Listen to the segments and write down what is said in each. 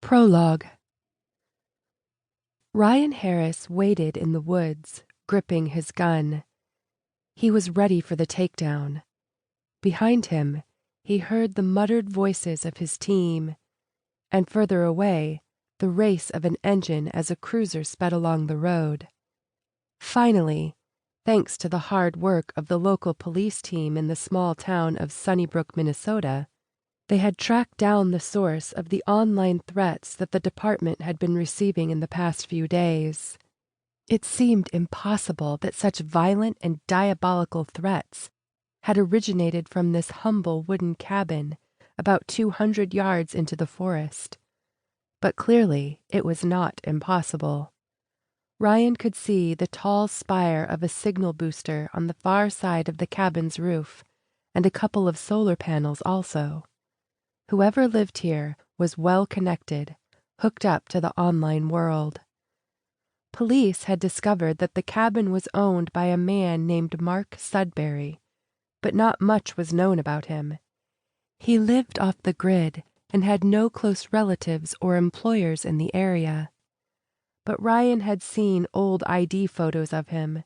Prologue. Ryan Harris waited in the woods, gripping his gun. He was ready for the takedown. Behind him, he heard the muttered voices of his team, and further away, the race of an engine as a cruiser sped along the road. Finally, thanks to the hard work of the local police team in the small town of Sunnybrook, Minnesota, they had tracked down the source of the online threats that the department had been receiving in the past few days. It seemed impossible that such violent and diabolical threats had originated from this humble wooden cabin about 200 yards into the forest. But clearly it was not impossible. Ryan could see the tall spire of a signal booster on the far side of the cabin's roof, and a couple of solar panels also. Whoever lived here was well connected, hooked up to the online world. Police had discovered that the cabin was owned by a man named Mark Sudbury, but not much was known about him. He lived off the grid and had no close relatives or employers in the area. But Ryan had seen old ID photos of him.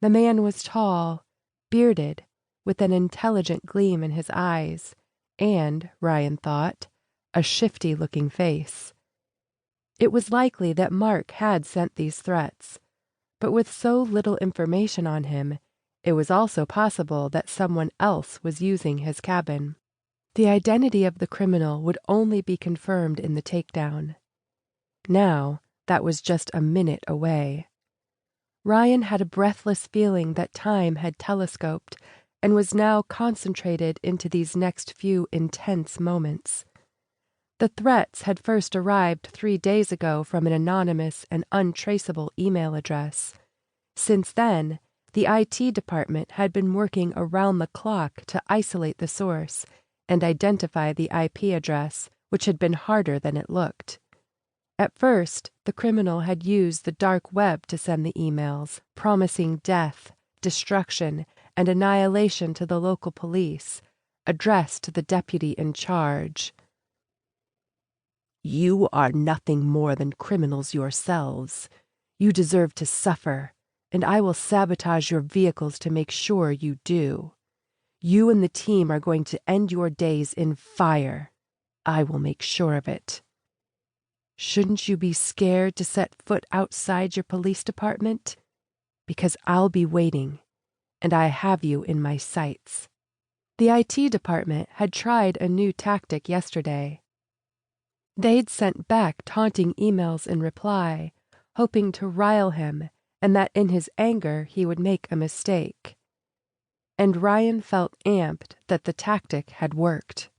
The man was tall, bearded, with an intelligent gleam in his eyes, and, Ryan thought, a shifty-looking face. It was likely that Mark had sent these threats, but with so little information on him, it was also possible that someone else was using his cabin. The identity of the criminal would only be confirmed in the takedown. Now, that was just a minute away. Ryan had a breathless feeling that time had telescoped and was now concentrated into these next few intense moments. The threats had first arrived 3 days ago from an anonymous and untraceable email address. Since then, the IT department had been working around the clock to isolate the source and identify the IP address, which had been harder than it looked. At first, the criminal had used the dark web to send the emails, promising death, destruction, and annihilation to the local police, addressed to the deputy in charge. "You are nothing more than criminals yourselves. You deserve to suffer, and I will sabotage your vehicles to make sure you do. You and the team are going to end your days in fire. I will make sure of it. Shouldn't you be scared to set foot outside your police department? Because I'll be waiting, and I have you in my sights." The IT department had tried a new tactic yesterday. They'd sent back taunting emails in reply, hoping to rile him and that in his anger he would make a mistake. And Ryan felt amped that the tactic had worked.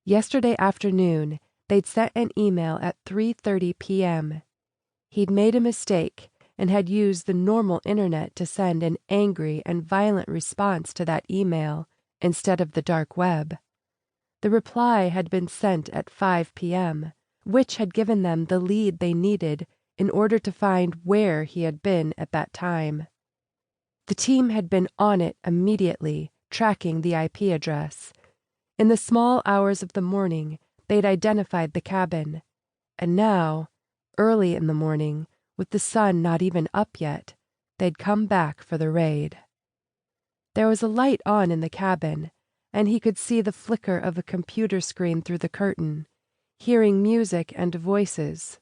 Yesterday afternoon, they'd sent an email at 3:30 p.m. He'd made a mistake and had used the normal internet to send an angry and violent response to that email instead of the dark web. The reply had been sent at 5 p.m., which had given them the lead they needed in order to find where he had been at that time. The team had been on it immediately, tracking the IP address. In the small hours of the morning, they'd identified the cabin, and now, early in the morning, with the sun not even up yet, they'd come back for the raid. There was a light on in the cabin, and he could see the flicker of a computer screen through the curtain, hearing music and voices.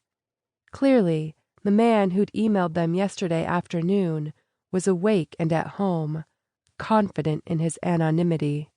Clearly, the man who'd emailed them yesterday afternoon was awake and at home, confident in his anonymity.